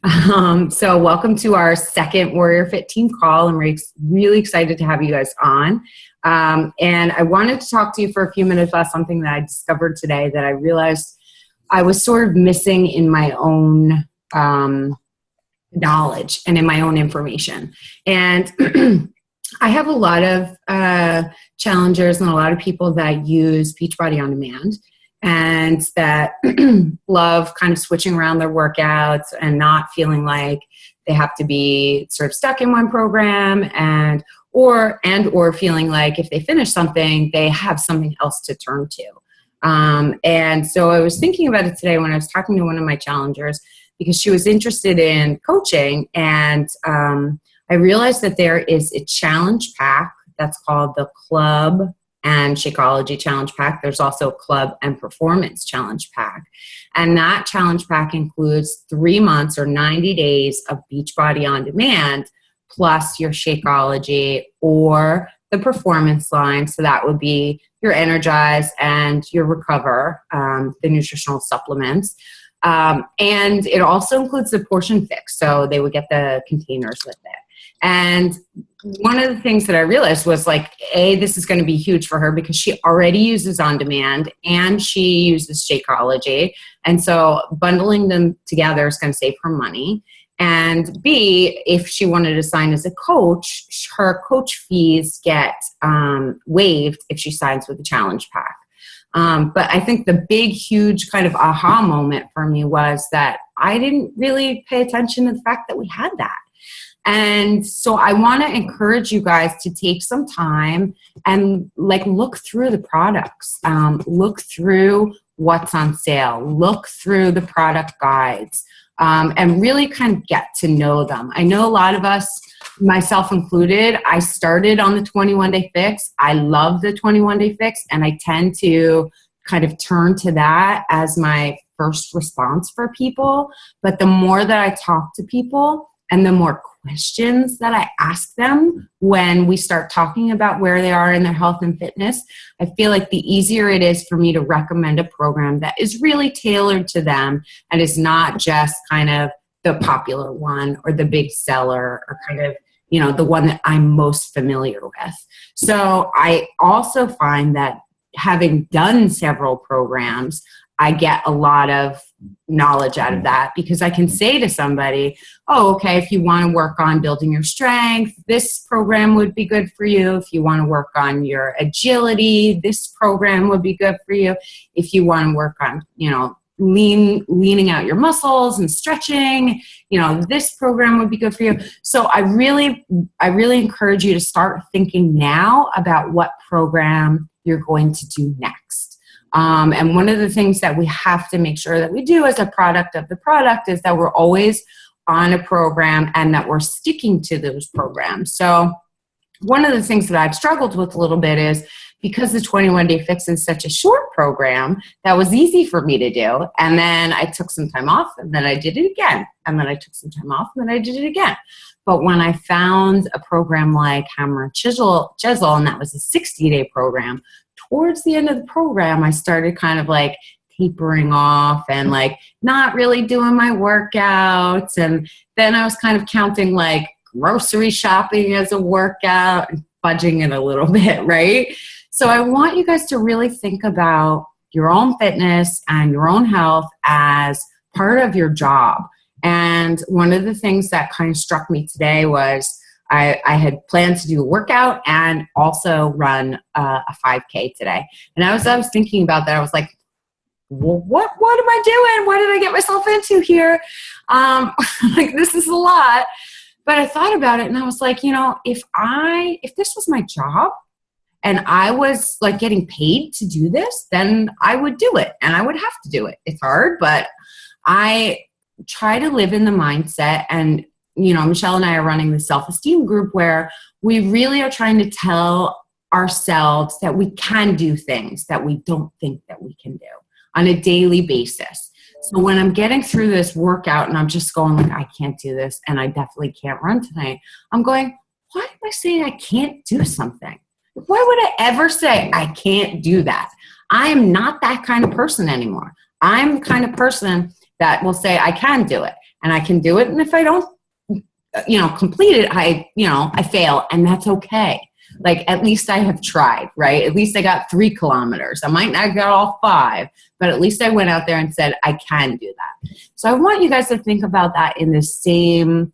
So welcome to our second WarriorFit team call, and we're really excited to have you guys on. And I wanted to talk to you for a few minutes about something that I discovered today that I realized I was sort of missing in my own knowledge and in my own information. And I have a lot of challengers and a lot of people that use Beachbody On Demand and that love kind of switching around their workouts and not feeling like they have to be sort of stuck in one program and or feeling like if they finish something, they have something else to turn to. And so I was thinking about it today when I was talking to one of my challengers because she was interested in coaching, and I realized that there is a challenge pack that's called the Club and Shakeology Challenge Pack. There's also a Club and Performance Challenge Pack. And that challenge pack includes 3 months or 90 days of Beachbody On Demand, plus your Shakeology or the performance line. So that would be your Energize and your Recover, the nutritional supplements. And it also includes the portion fix. So they would get the containers with it. And one of the things that I realized was like, this is going to be huge for her because she already uses On Demand and she uses Shakeology. And so bundling them together is going to save her money. And B, if she wanted to sign as a coach, her coach fees get waived if she signs with the challenge pack. But I think the big, huge kind of aha moment for me was that I didn't really pay attention to the fact that we had that. And so I want to encourage you guys to take some time and look through the products, look through what's on sale, look through the product guides, and really kind of get to know them. I know a lot of us, myself included, I started on the 21-day fix. I love the 21-day fix, and I tend to kind of turn to that as my first response for people. But the more that I talk to people and the more questions that I ask them when we start talking about where they are in their health and fitness, I feel like the easier it is for me to recommend a program that is really tailored to them and is not just kind of the popular one or the big seller or kind of, the one that I'm most familiar with. So I also find that having done several programs, I get a lot of knowledge out of that because I can say to somebody, okay, if you want to work on building your strength, this program would be good for you. If you want to work on your agility, this program would be good for you. If you want to work on, leaning out your muscles and stretching, this program would be good for you. So I really encourage you to start thinking now about what program you're going to do next. And one of the things that we have to make sure that we do as a product of the product is that we're always on a program and that we're sticking to those programs. So one of the things that I've struggled with a little bit is because the 21-day fix is such a short program, that was easy for me to do. And then I took some time off and then I did it again. And then I took some time off and then I did it again. But when I found a program like Hammer and Chisel, and that was a 60-day program, towards the end of the program, I started kind of tapering off and not really doing my workouts. And then I was kind of counting grocery shopping as a workout and fudging it a little bit, right? So I want you guys to really think about your own fitness and your own health as part of your job. And one of the things that kind of struck me today was I had planned to do a workout and also run a 5K today. And as I was thinking about that, I was like, well, what am I doing? What did I get myself into here? This is a lot. But I thought about it and I was like, if this was my job and I was getting paid to do this, then I would do it and I would have to do it. It's hard, but I try to live in the mindset, and Michelle and I are running the self-esteem group where we really are trying to tell ourselves that we can do things that we don't think that we can do on a daily basis. So when I'm getting through this workout and I'm just going I can't do this and I definitely can't run tonight, I'm going, why am I saying I can't do something? Why would I ever say I can't do that? I am not that kind of person anymore. I'm the kind of person that will say I can do it. and I can do it. And if I don't, complete it, I fail, and that's okay. Like, at least I have tried, right? At least I got 3 kilometers. I might not get all 5, but at least I went out there and said, I can do that. So I want you guys to think about that in the same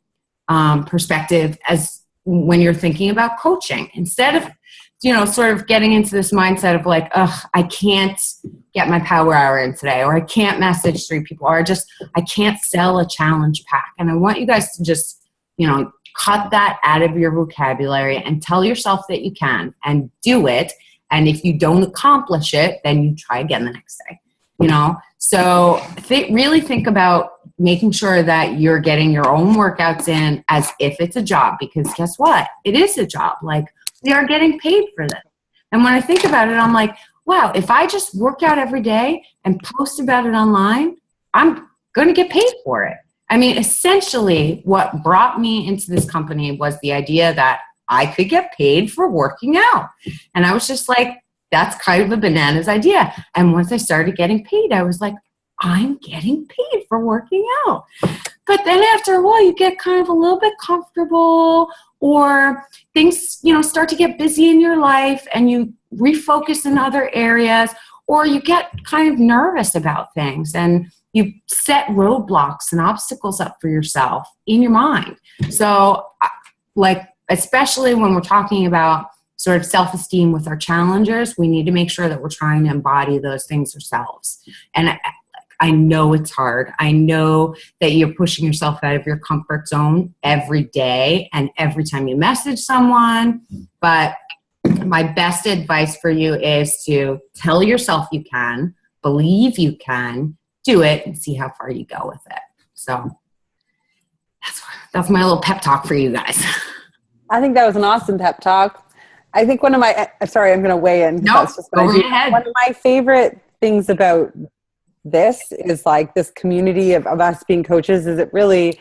perspective as when you're thinking about coaching. Instead of, sort of getting into this mindset of like, I can't get my power hour in today, or I can't message 3 people, or I can't sell a challenge pack. And I want you guys to just, cut that out of your vocabulary and tell yourself that you can, and do it. And if you don't accomplish it, then you try again the next day, So really think about making sure that you're getting your own workouts in as if it's a job, because guess what? It is a job. Like, we are getting paid for this. And when I think about it, I'm like, wow, if I just work out every day and post about it online, I'm going to get paid for it. I mean, essentially what brought me into this company was the idea that I could get paid for working out. And I was just like, that's kind of a bananas idea. And once I started getting paid, I was like, I'm getting paid for working out. But then after a while, you get kind of a little bit comfortable, or things, start to get busy in your life and you refocus in other areas, or you get kind of nervous about things and you set roadblocks and obstacles up for yourself in your mind. So, like, especially when we're talking about sort of self-esteem with our challengers, we need to make sure that we're trying to embody those things ourselves. And I know it's hard. I know that you're pushing yourself out of your comfort zone every day and every time you message someone. But my best advice for you is to tell yourself you can, believe you can, do it, and see how far you go with it. So that's my little pep talk for you guys. I think that was an awesome pep talk. I think I'm going to weigh in. No, go right ahead. One of my favorite things about this is like this community of us being coaches is it really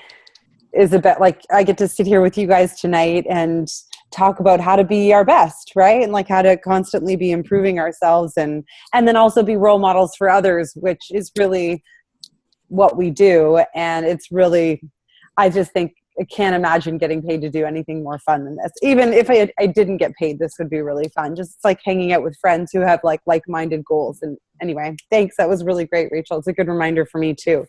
is about, like, I get to sit here with you guys tonight and talk about how to be our best, right? And like how to constantly be improving ourselves and then also be role models for others, which is really what we do. And it's really, I just think I can't imagine getting paid to do anything more fun than this. Even if I didn't get paid, this would be really fun. Just like hanging out with friends who have like-minded goals. And anyway, thanks. That was really great, Rachel. It's a good reminder for me too.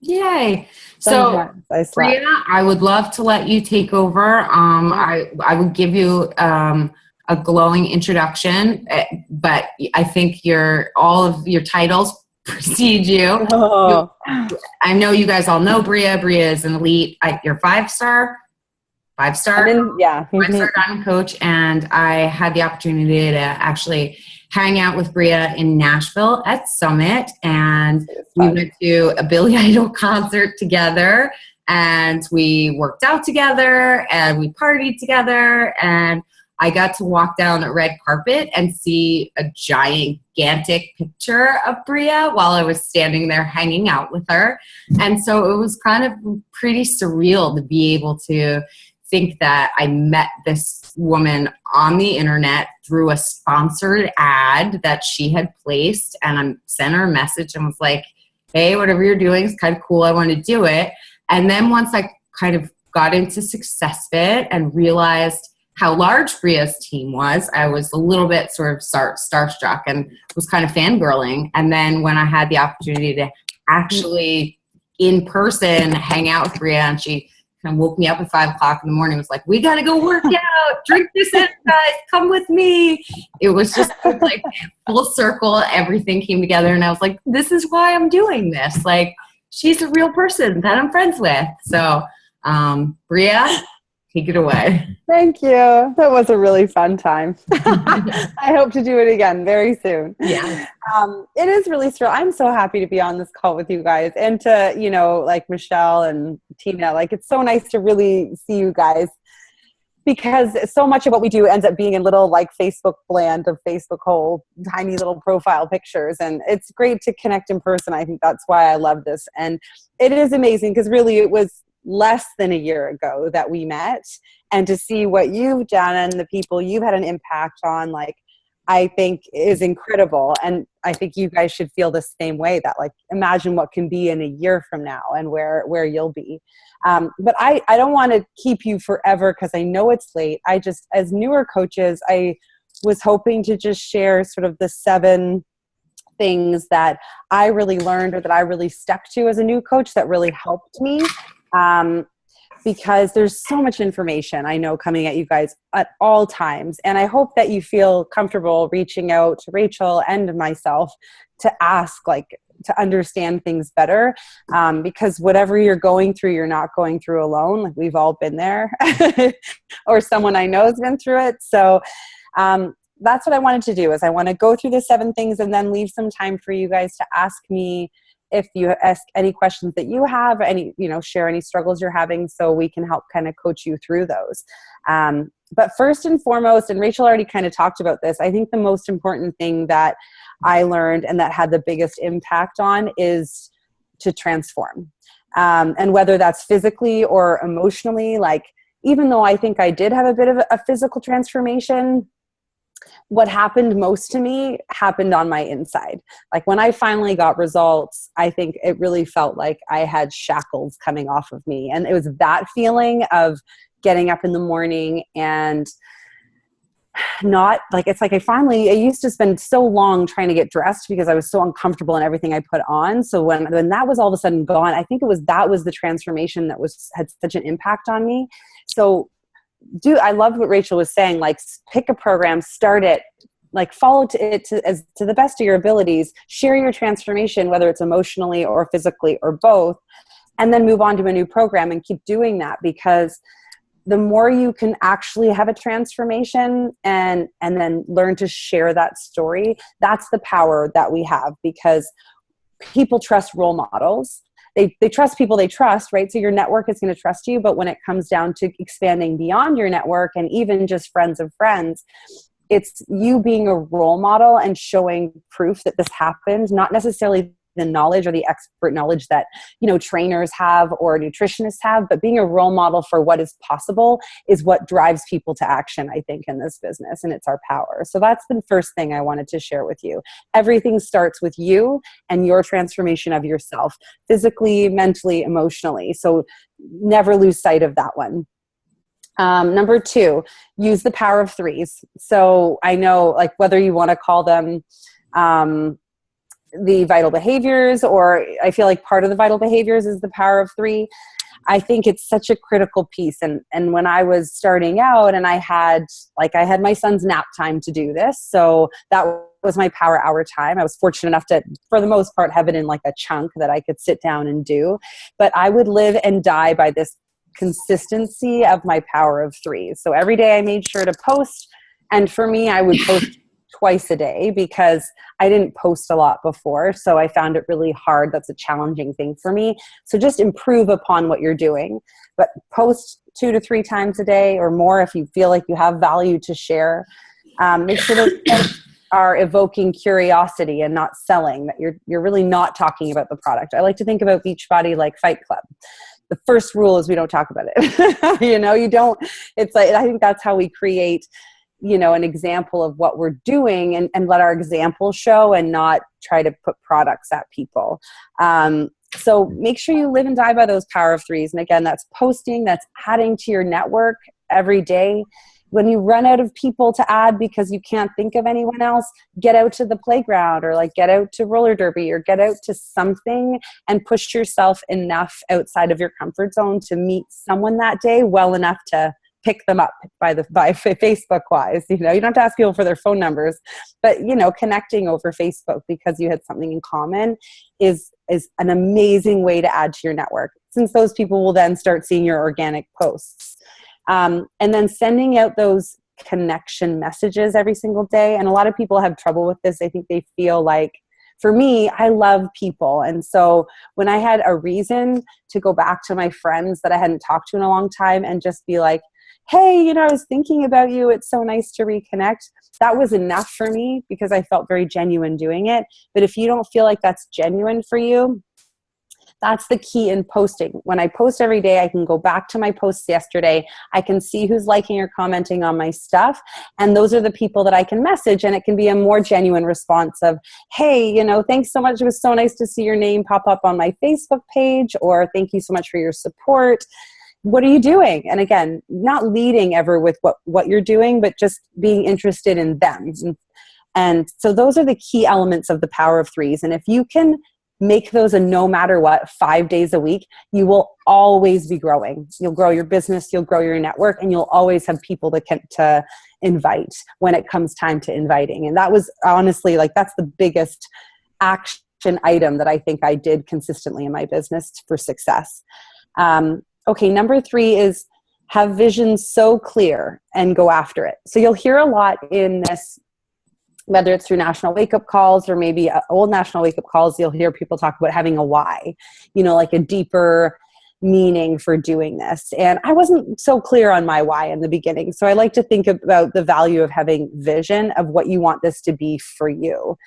Yay. So, Bria, I would love to let you take over. I would give you a glowing introduction, but I think all of your titles precede you. Oh. I know you guys all know Bria. Bria is an elite. You're 5-star? 5-star? Yeah. 5-star diamond coach. And I had the opportunity to actually hang out with Bria in Nashville at Summit. And we went to a Billy Idol concert together. And we worked out together. And we partied together. And I got to walk down a red carpet and see a gigantic picture of Bria while I was standing there hanging out with her. And so it was kind of pretty surreal to be able to think that I met this woman on the internet through a sponsored ad that she had placed, and I sent her a message and was like, hey, whatever you're doing is kind of cool. I want to do it. And then once I kind of got into SuccessFit and realized how large Bria's team was, I was a little bit sort of starstruck and was kind of fangirling. And then when I had the opportunity to actually in person hang out with Bria, and she kind of woke me up at 5 o'clock in the morning, was like, we got to go work out, drink this in, guys, come with me. It was just like full circle, everything came together, and I was like, this is why I'm doing this. Like, she's a real person that I'm friends with. So, Bria, take it away. Thank you. That was a really fun time. I hope to do it again very soon. Yeah. It is really surreal. I'm so happy to be on this call with you guys, and to, like Michelle and Tina, like, it's so nice to really see you guys, because so much of what we do ends up being in little like Facebook blend of Facebook whole tiny little profile pictures. And it's great to connect in person. I think that's why I love this. And it is amazing because really it was less than a year ago that we met, and to see what you've done and the people you've had an impact on, like, I think is incredible. And I think you guys should feel the same way, that like, imagine what can be in a year from now and where you'll be. But I don't want to keep you forever because I know it's late. I just, as newer coaches, I was hoping to just share sort of the 7 things that I really learned or that I really stuck to as a new coach that really helped me. Because there's so much information I know coming at you guys at all times. And I hope that you feel comfortable reaching out to Rachel and myself to ask, like, to understand things better. Because whatever you're going through, you're not going through alone. Like, we've all been there or someone I know has been through it. So that's what I wanted to do, is I want to go through the 7 things and then leave some time for you guys to ask me if you ask any questions that you have, any, share any struggles you're having, so we can help kind of coach you through those. But first and foremost, and Rachel already kind of talked about this, I think the most important thing that I learned and that had the biggest impact on is to transform. And whether that's physically or emotionally, like, even though I think I did have a bit of a physical transformation, what happened most to me happened on my inside. Like, when I finally got results, I think it really felt like I had shackles coming off of me. And it was that feeling of getting up in the morning and not like, it's like I used to spend so long trying to get dressed because I was so uncomfortable in everything I put on. So when that was all of a sudden gone, I think that was the transformation that had such an impact on me. So I loved what Rachel was saying, like, pick a program, start it, like, follow it to the best of your abilities, share your transformation, whether it's emotionally or physically or both, and then move on to a new program and keep doing that. Because the more you can actually have a transformation and then learn to share that story, that's the power that we have, because people trust role models. They trust people they trust, right? So your network is going to trust you. But when it comes down to expanding beyond your network and even just friends of friends, it's you being a role model and showing proof that this happened, not necessarily the knowledge or the expert knowledge that, trainers have or nutritionists have, but being a role model for what is possible is what drives people to action, I think, in this business, and it's our power. So that's the first thing I wanted to share with you. Everything starts with you and your transformation of yourself, physically, mentally, emotionally. So never lose sight of that one. Number 2, use the power of 3s. So I know, like, whether you want to call them the vital behaviors, or I feel like part of the vital behaviors is the power of 3. I think it's such a critical piece. And when I was starting out and I had my son's nap time to do this, so that was my power hour time. I was fortunate enough to, for the most part, have it in like a chunk that I could sit down and do. But I would live and die by this consistency of my power of 3. So every day I made sure to post. And for me, I would post twice a day because I didn't post a lot before. So I found it really hard. That's a challenging thing for me. So just improve upon what you're doing, but post 2 to 3 times a day or more if you feel like you have value to share. Make sure those posts are evoking curiosity and not selling, that you're really not talking about the product. I like to think about Beachbody like Fight Club. The first rule is we don't talk about it. You don't, it's like, I think that's how we create an example of what we're doing and let our example show and not try to put products at people. So make sure you live and die by those power of 3s. And again, that's posting, that's adding to your network every day. When you run out of people to add because you can't think of anyone else, get out to the playground or like get out to roller derby or get out to something and push yourself enough outside of your comfort zone to meet someone that day well enough to pick them up by Facebook wise. You don't have to ask people for their phone numbers, but connecting over Facebook because you had something in common is an amazing way to add to your network, since those people will then start seeing your organic posts. And then sending out those connection messages every single day. And a lot of people have trouble with this. I think they feel like, for me, I love people. And so when I had a reason to go back to my friends that I hadn't talked to in a long time and just be like, hey, I was thinking about you. It's so nice to reconnect. That was enough for me because I felt very genuine doing it. But if you don't feel like that's genuine for you, That's the key in posting. When I post every day, I can go back to my posts yesterday. I can see who's liking or commenting on my stuff. And those are the people that I can message. And it can be a more genuine response of, hey, thanks so much. It was so nice to see your name pop up on my Facebook page, or thank you so much for your support. What are you doing? And again, not leading ever with what you're doing, but just being interested in them. And so those are the key elements of the power of threes. And if you can make those a no matter what 5 days a week, you will always be growing. You'll grow your business, you'll grow your network, and you'll always have people to invite when it comes time to inviting. And that was honestly, that's the biggest action item that I think I did consistently in my business for success. Okay, number 3 is have vision so clear and go after it. So you'll hear a lot in this, whether it's through national wake-up calls or maybe old national wake-up calls, you'll hear people talk about having a why, like a deeper meaning for doing this. And I wasn't so clear on my why in the beginning. So I like to think about the value of having vision of what you want this to be for you.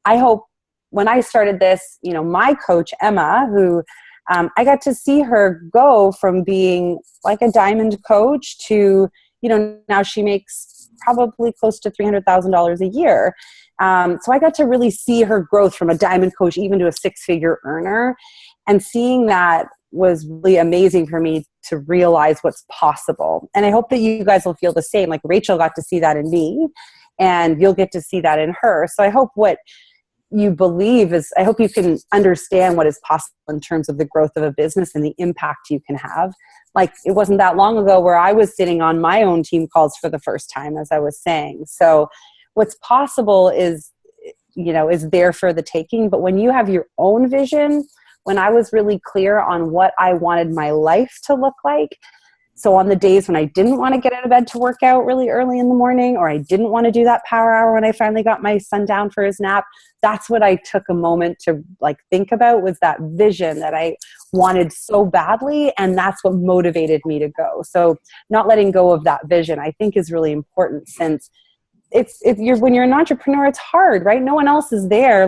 I hope when I started this, my coach, Emma, who I got to see her go from being like a diamond coach to, now she makes probably close to $300,000 a year. So I got to really see her growth from a diamond coach even to a 6-figure earner. And seeing that was really amazing for me to realize what's possible. And I hope that you guys will feel the same. Like Rachel got to see that in me, and you'll get to see that in her. So I hope what you believe is, I hope you can understand what is possible in terms of the growth of a business and the impact you can have. Like it wasn't that long ago where I was sitting on my own team calls for the first time, as I was saying. So what's possible is there for the taking. But when you have your own vision, when I was really clear on what I wanted my life to look like, so on the days when I didn't want to get out of bed to work out really early in the morning, or I didn't want to do that power hour when I finally got my son down for his nap, that's what I took a moment to think about, was that vision that I wanted so badly. And that's what motivated me to go. So not letting go of that vision, I think, is really important, since when you're an entrepreneur, it's hard, right? No one else is there.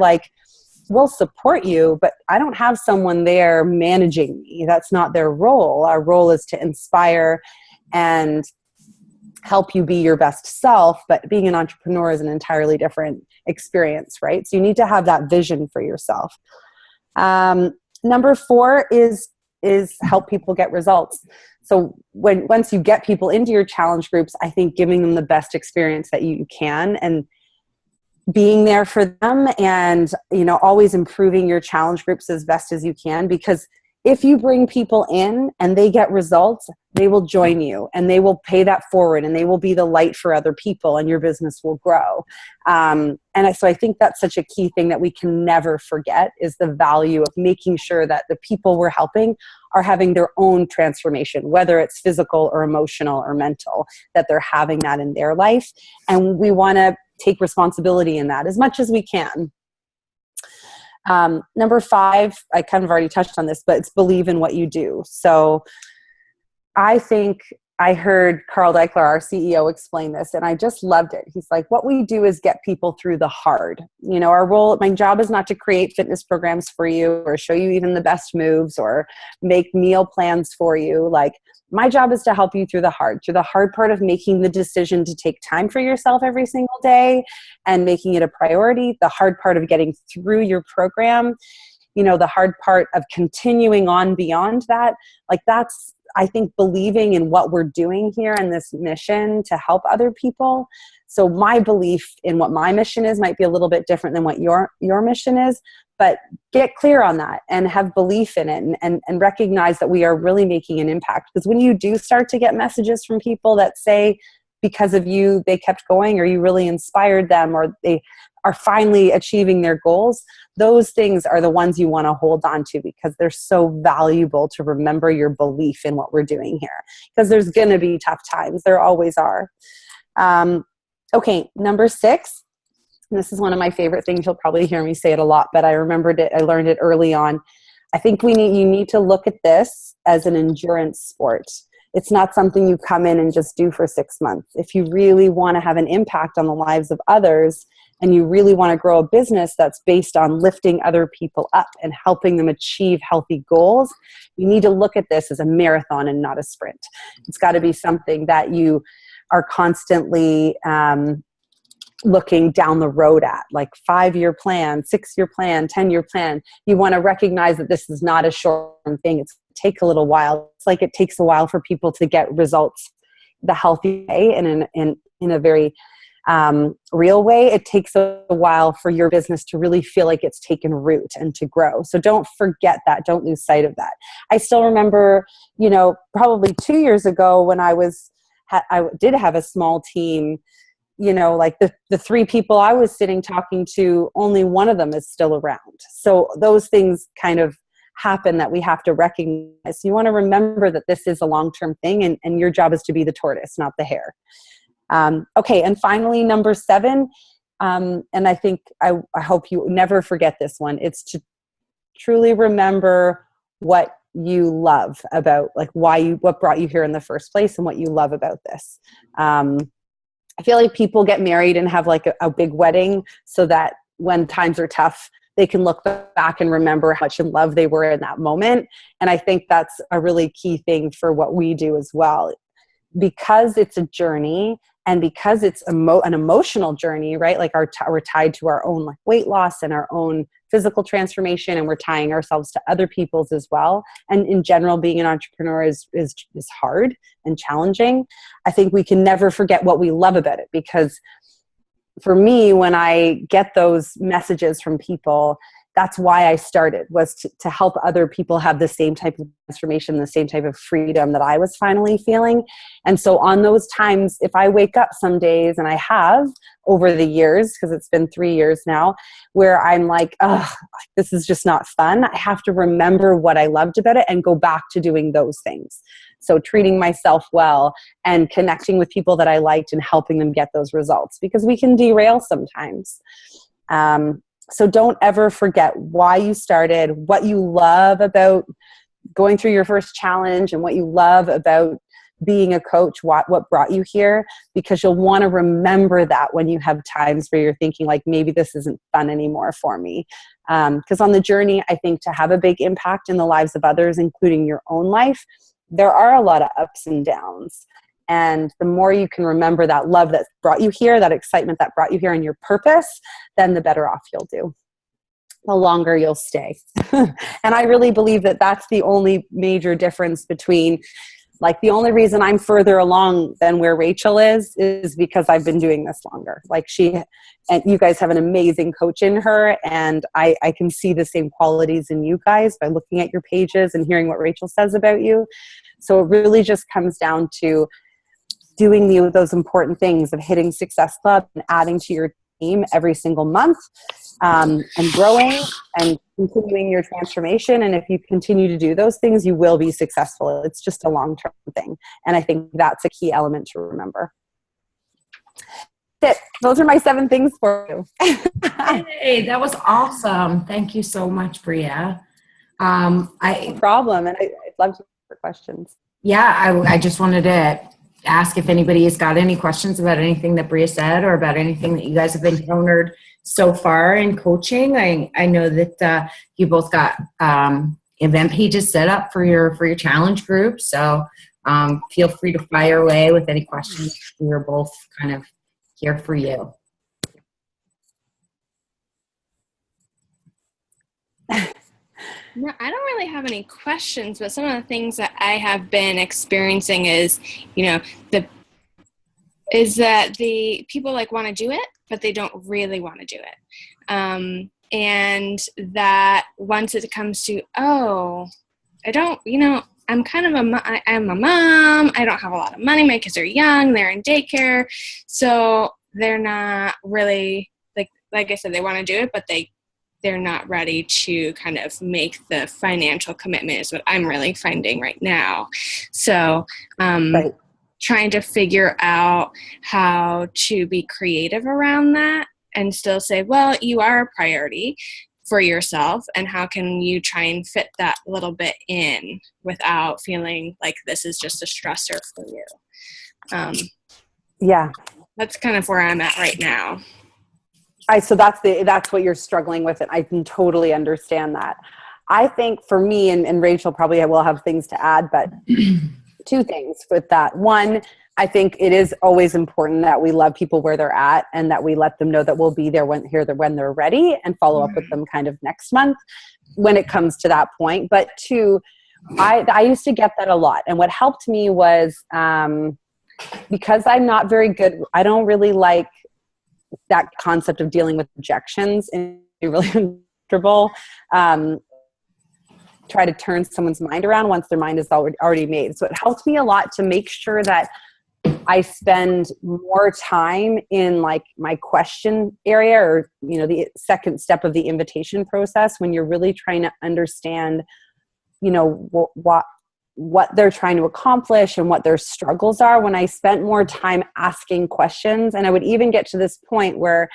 We'll support you, but I don't have someone there managing me. That's not their role. Our role is to inspire and help you be your best self. But being an entrepreneur is an entirely different experience, right? So you need to have that vision for yourself. Number 4 is help people get results. So once you get people into your challenge groups, I think giving them the best experience that you can, and being there for them, and always improving your challenge groups as best as you can. Because if you bring people in and they get results, they will join you and they will pay that forward, and they will be the light for other people, and your business will grow. So I think that's such a key thing that we can never forget, is the value of making sure that the people we're helping are having their own transformation, whether it's physical or emotional or mental, that they're having that in their life. And we want to take responsibility in that as much as we can. Number 5, I kind of already touched on this, but it's believe in what you do. So I think I heard Carl Deichler, our CEO, explain this, and I just loved it. He's like, what we do is get people through the hard. Our role, my job is not to create fitness programs for you or show you even the best moves or make meal plans for you. My job is to help you through the hard part of making the decision to take time for yourself every single day and making it a priority, the hard part of getting through your program, the hard part of continuing on beyond that. That's, I think, believing in what we're doing here and this mission to help other people. So my belief in what my mission is might be a little bit different than what your mission is, but get clear on that and have belief in it, and recognize that we are really making an impact. Because when you do start to get messages from people that say, because of you, they kept going, or you really inspired them, or they are finally achieving their goals, those things are the ones you want to hold on to, because they're so valuable to remember your belief in what we're doing here. Because there's going to be tough times. There always are. Okay, number 6. And this is one of my favorite things. You'll probably hear me say it a lot, but I remembered it. I learned it early on. I think you need to look at this as an endurance sport. It's not something you come in and just do for 6 months. If you really want to have an impact on the lives of others, and you really want to grow a business that's based on lifting other people up and helping them achieve healthy goals, you need to look at this as a marathon and not a sprint. It's got to be something that you are constantly looking down the road at, like 5-year plan, 6-year plan, 10-year plan. You want to recognize that this is not a short-term thing. It's take a little while. It's like it takes a while for people to get results the healthy way and in a very real way. It takes a while for your business to really feel like it's taken root and to grow. So don't forget that. Don't lose sight of that. I still remember, probably 2 years ago when I did have a small team, like the 3 people I was sitting talking to, only one of them is still around. So those things kind of happen that we have to recognize. You want to remember that this is a long-term thing, and your job is to be the tortoise, not the hare. Okay. And finally, number 7, and I think I hope you never forget this one. It's to truly remember what you love about, like what brought you here in the first place and what you love about this. I feel like people get married and have like a big wedding so that when times are tough, they can look back and remember how much in love they were in that moment. And I think that's a really key thing for what we do as well. Because it's a journey and because it's an emotional journey, right? Like we're tied to our own like weight loss and our own physical transformation, and we're tying ourselves to other people's as well. And in general, being an entrepreneur is hard and challenging. I think we can never forget what we love about it, because for me, when I get those messages from people, that's why I started, was to help other people have the same type of transformation, the same type of freedom that I was finally feeling. And so on those times, if I wake up some days, and I have over the years, because it's been 3 years now, where I'm like, oh, this is just not fun, I have to remember what I loved about it and go back to doing those things. So treating myself well and connecting with people that I liked and helping them get those results, because we can derail sometimes. So don't ever forget why you started, what you love about going through your first challenge, and what you love about being a coach, what brought you here, because you'll want to remember that when you have times where you're thinking like, maybe this isn't fun anymore for me. Because on the journey, I think to have a big impact in the lives of others, including your own life, there are a lot of ups and downs. And the more you can remember that love that brought you here, that excitement that brought you here, and your purpose, then the better off you'll do. The longer you'll stay. And I really believe that that's the only major difference between, like, the only reason I'm further along than where Rachel is because I've been doing this longer. Like, and you guys have an amazing coach in her, and I can see the same qualities in you guys by looking at your pages and hearing what Rachel says about you. So it really just comes down to doing those important things of hitting Success Club and adding to your team every single month, and growing and continuing your transformation. And if you continue to do those things, you will be successful. It's just a long-term thing. And I think that's a key element to remember. Those are my 7 things for you. Hey, that was awesome. Thank you so much, Bria. No problem. And I'd love to answer questions. Yeah, I just wanted to ask if anybody has got any questions about anything that Bria said, or about anything that you guys have encountered so far in coaching. I know that you both got event pages set up for your challenge group, so feel free to fire away with any questions. We're both kind of here for you. No, I don't really have any questions, but some of the things that I have been experiencing is, that the people like want to do it, but they don't really want to do it. And that once it comes to, I don't, I'm kind of I'm a mom. I don't have a lot of money. My kids are young. They're in daycare. So they're not really, like I said, they want to do it, but they're not ready to kind of make the financial commitment is what I'm really finding right now. So Right. Trying to figure out how to be creative around that and still say, well, you are a priority for yourself, and how can you try and fit that little bit in without feeling like this is just a stressor for you. Yeah. That's kind of where I'm at right now. So that's what you're struggling with, and I can totally understand that. I think for me, and Rachel probably will have things to add, but two things with that. One, I think it is always important that we love people where they're at, and that we let them know that we'll be there when they're ready, and follow up with them kind of next month when it comes to that point. But two, I used to get that a lot, and what helped me was because I'm not very good. I don't really like that concept of dealing with objections, and be really uncomfortable. Try to turn someone's mind around once their mind is already made. So it helped me a lot to make sure that I spend more time in like my question area, or, you know, the second step of the invitation process, when you're really trying to understand, you know, what they're trying to accomplish and what their struggles are. When I spent more time asking questions, and I would even get to this point where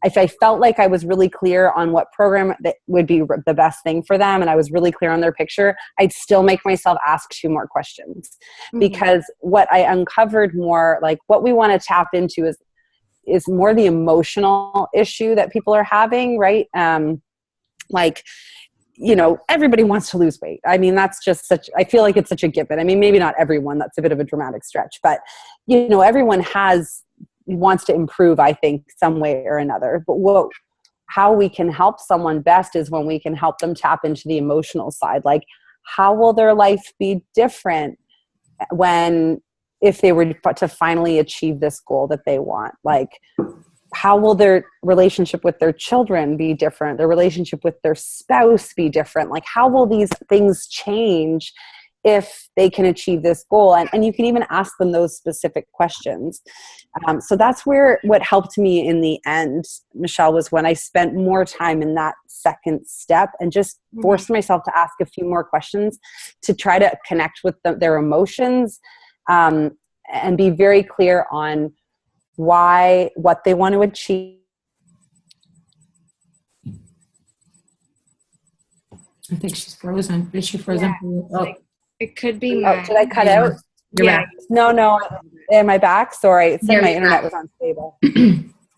if I felt like I was really clear on what program that would be the best thing for them, and I was really clear on their picture, I'd still make myself ask 2 more questions. Mm-hmm. Because what I uncovered more, like what we want to tap into is more the emotional issue that people are having, right? Like, you know, everybody wants to lose weight. I mean, that's just I feel like it's such a given. I mean, maybe not everyone, that's a bit of a dramatic stretch, but, you know, everyone wants to improve, I think, some way or another. But how we can help someone best is when we can help them tap into the emotional side. Like, how will their life be different if they were to finally achieve this goal that they want? Like, how will their relationship with their children be different? Their relationship with their spouse be different? Like, how will these things change if they can achieve this goal? And you can even ask them those specific questions. So that's what helped me in the end, Michelle, was when I spent more time in that second step and just forced myself to ask a few more questions to try to connect with their emotions, and be very clear on what they want to achieve. I think she's frozen. Is she frozen? Yeah. It could be Oh, did I cut out? Yeah. No. Am I back? Sorry. It said my internet was unstable.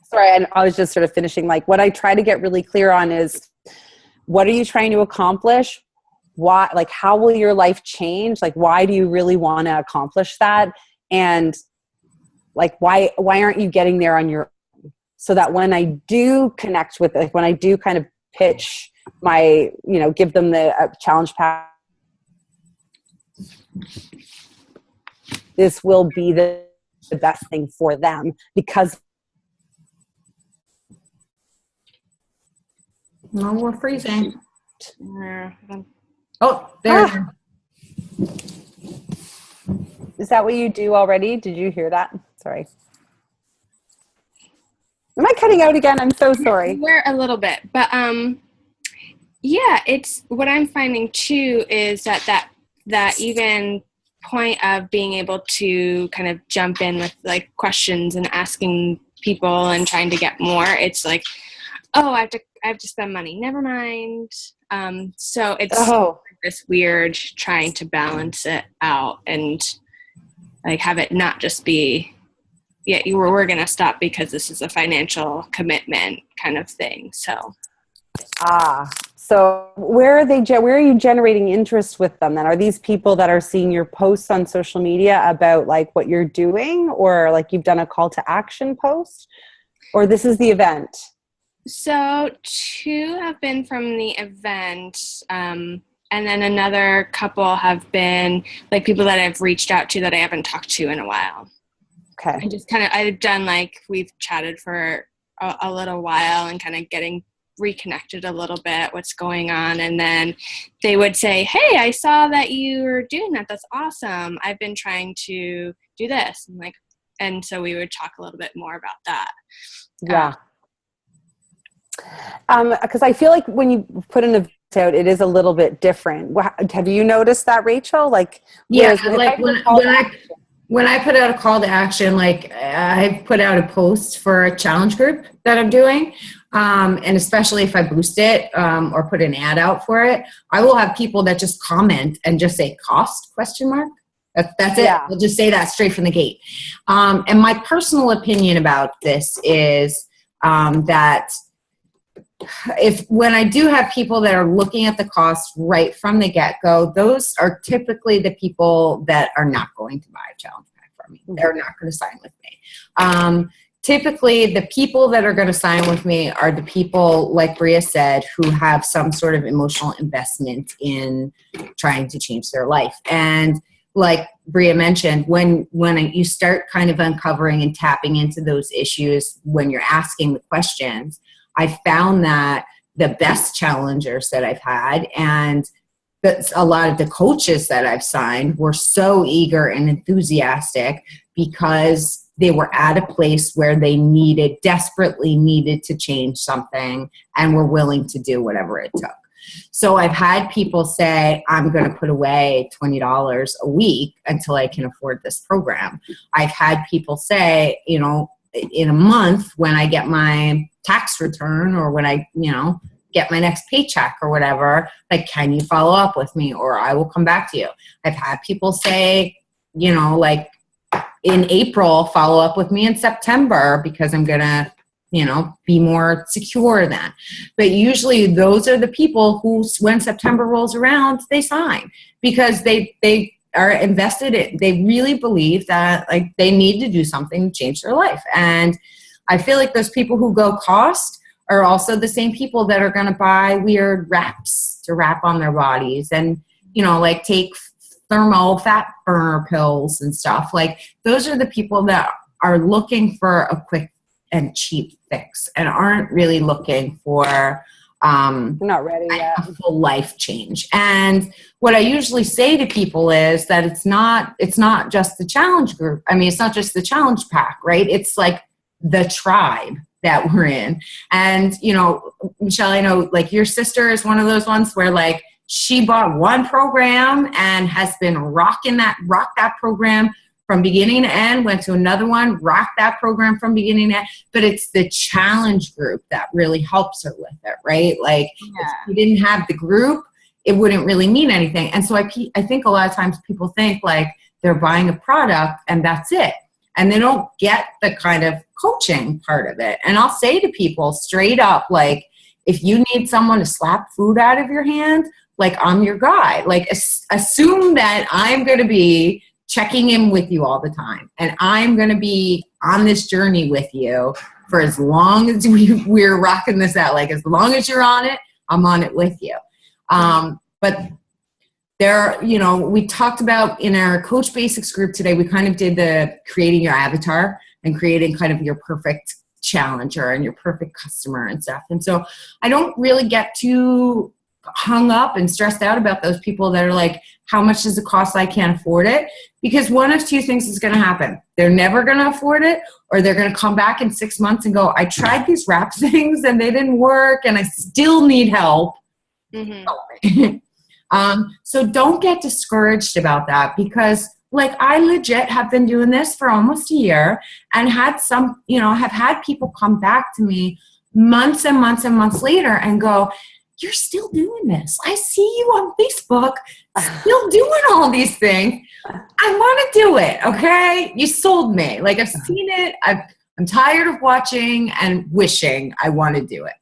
Sorry. And I was just sort of finishing. Like, what I try to get really clear on is, what are you trying to accomplish? Why, like, how will your life change? Like, why do you really want to accomplish that? And like, why aren't you getting there on your own? So that when I do connect with, like, when I do kind of pitch my, you know, give them the challenge pack, this will be the best thing for them, because no, we're freezing. Oh, there. Is that what you do already? Did you hear that? Sorry. Am I cutting out again? I'm so sorry. We're a little bit, but yeah, it's what I'm finding too is that even point of being able to kind of jump in with like questions and asking people and trying to get more. It's like, oh, I have to spend money. Never mind. So it's this weird trying to balance it out and like have it not just be, yeah, we're going to stop because this is a financial commitment kind of thing. So. So where are you generating interest with them then? Are these people that are seeing your posts on social media about like what you're doing, or like you've done a call to action post, or this is the event? So 2 have been from the event. And then another couple have been like people that I've reached out to that I haven't talked to in a while. Okay. And just kind of, I've done like, we've chatted for a little while and kind of getting reconnected a little bit, what's going on. And then they would say, hey, I saw that you were doing that. That's awesome. I've been trying to do this. And so we would talk a little bit more about that. Yeah. Because I feel like when you put an event out, it is a little bit different. Have you noticed that, Rachel? Like, yeah, like when I put out a call to action, like I put out a post for a challenge group that I'm doing. And especially if I boost it or put an ad out for it, I will have people that just comment and just say cost ? That's it. Yeah. I'll just say that straight from the gate. And my personal opinion about this is that when I do have people that are looking at the cost right from the get-go, those are typically the people that are not going to buy a challenge pack from me. They're not going to sign with me. Typically, the people that are going to sign with me are the people, like Bria said, who have some sort of emotional investment in trying to change their life. And like Bria mentioned, when you start kind of uncovering and tapping into those issues, when you're asking the questions, I found that the best challengers that I've had and a lot of the coaches that I've signed were so eager and enthusiastic because they were at a place where they desperately needed to change something and were willing to do whatever it took. So I've had people say, I'm going to put away $20 a week until I can afford this program. I've had people say, in a month when I get my tax return or when I, get my next paycheck or whatever, like, can you follow up with me or I will come back to you. I've had people say, like in April, follow up with me in September because I'm going to, be more secure then. But usually those are the people who, when September rolls around, they sign because they are invested in, they really believe that like they need to do something to change their life. And I feel like those people who go cost are also the same people that are going to buy weird wraps to wrap on their bodies and, like take thermal fat burner pills and stuff. Like those are the people that are looking for a quick and cheap fix and aren't really looking for They're not ready yet. A full life change. And what I usually say to people is that it's not just the challenge group. I mean, it's not just the challenge pack, right? It's like the tribe that we're in. And, Michelle, I know like your sister is one of those ones where like she bought one program and has been rocked that program from beginning to end, went to another one, rocked that program from beginning to end. But it's the challenge group that really helps her with it, right? Like if you didn't have the group, it wouldn't really mean anything. And so I think a lot of times people think like they're buying a product and that's it. And they don't get the kind of coaching part of it. And I'll say to people straight up, like, if you need someone to slap food out of your hand, like I'm your guy. Like assume that I'm going to be checking in with you all the time. And I'm going to be on this journey with you for as long as we're rocking this out. Like as long as you're on it, I'm on it with you. But there, we talked about in our Coach Basics group today, we kind of did the creating your avatar and creating kind of your perfect challenger and your perfect customer and stuff. And so I don't really get too hung up and stressed out about those people that are like, how much does it cost? I can't afford it. Because one of two things is going to happen. They're never going to afford it, or they're going to come back in 6 months and go, I tried these wrap things and they didn't work and I still need help. Mm-hmm. So don't get discouraged about that because like I legit have been doing this for almost a year and had have had people come back to me months and months and months later and go, you're still doing this. I see you on Facebook still doing all these things. I want to do it. Okay. You sold me. Like I've seen it. I'm tired of watching and wishing I want to do it.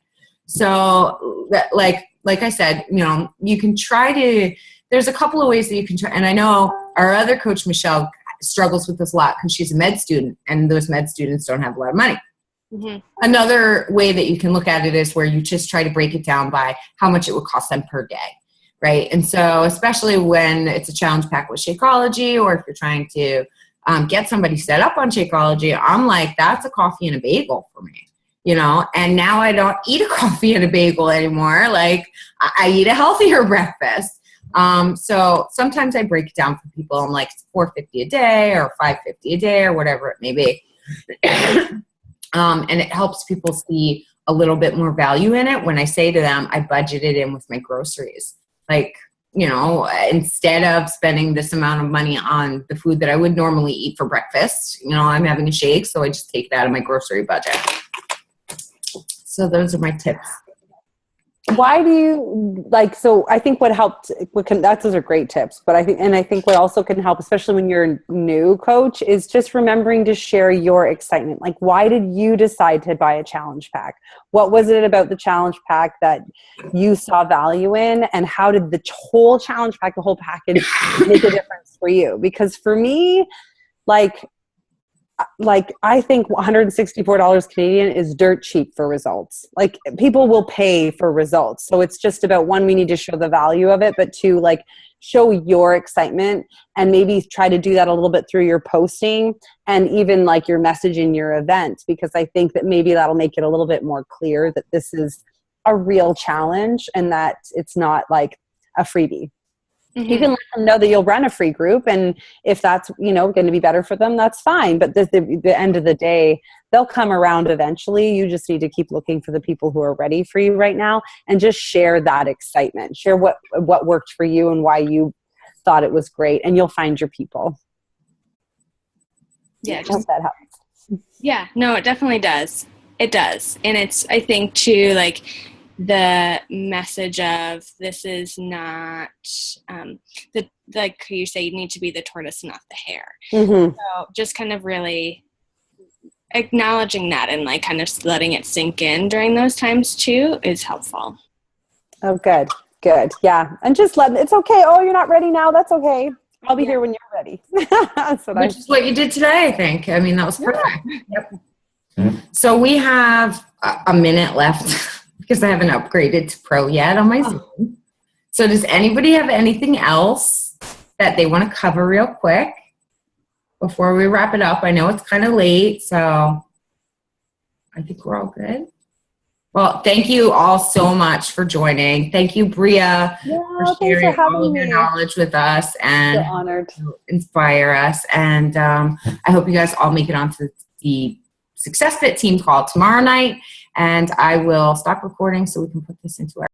So that, like I said, you can try to, there's a couple of ways that you can try. And I know our other coach, Michelle, struggles with this a lot because she's a med student and those med students don't have a lot of money. Mm-hmm. Another way that you can look at it is where you just try to break it down by how much it would cost them per day, right? And so especially when it's a challenge pack with Shakeology or if you're trying to get somebody set up on Shakeology, I'm like, that's a coffee and a bagel for me. And now I don't eat a coffee and a bagel anymore. Like I eat a healthier breakfast. So sometimes I break it down for people. I'm like $4.50 a day or $5.50 a day or whatever it may be. And it helps people see a little bit more value in it when I say to them, I budget it in with my groceries. Like, instead of spending this amount of money on the food that I would normally eat for breakfast, I'm having a shake. So I just take that out of my grocery budget. So those are my tips. why do you like, so I think what helped, those are great tips, but I think what also can help, especially when you're a new coach, is just remembering to share your excitement. Like, why did you decide to buy a challenge pack? What was it about the challenge pack that you saw value in, and how did the whole challenge pack, the whole package make a difference for you? Because for me, like I think $164 Canadian is dirt cheap for results. Like, people will pay for results. So it's just about, one, we need to show the value of it, but two, like, show your excitement, and maybe try to do that a little bit through your posting and even like your message in your event, because I think that maybe that'll make it a little bit more clear that this is a real challenge and that it's not like a freebie. Mm-hmm. You can let them know that you'll run a free group, and if that's, going to be better for them, that's fine. But the end of the day, they'll come around eventually. You just need to keep looking for the people who are ready for you right now, and just share that excitement. Share what worked for you and why you thought it was great, and you'll find your people. Yeah, I hope that helps. Yeah, no, it definitely does. It does, and it's, I think too, like, the message of this is not like you say, you need to be the tortoise, not the hare. Mm-hmm. So just kind of really acknowledging that and like kind of letting it sink in during those times too is helpful. Oh, good. Yeah. And just it's okay. Oh, you're not ready now. That's okay. I'll be here when you're ready. Which is what you did today, I think. I mean, that was perfect. Yeah. Yep. So we have a minute left. Because I haven't upgraded to Pro yet on my Zoom. So does anybody have anything else that they want to cover real quick before we wrap it up? I know it's kind of late, so I think we're all good. Well, thank you all so much for joining. Thank you, Bria, for sharing all of your knowledge with us and so honored to inspire us. And I hope you guys all make it onto the Success Fit team call tomorrow night. And I will stop recording so we can put this into our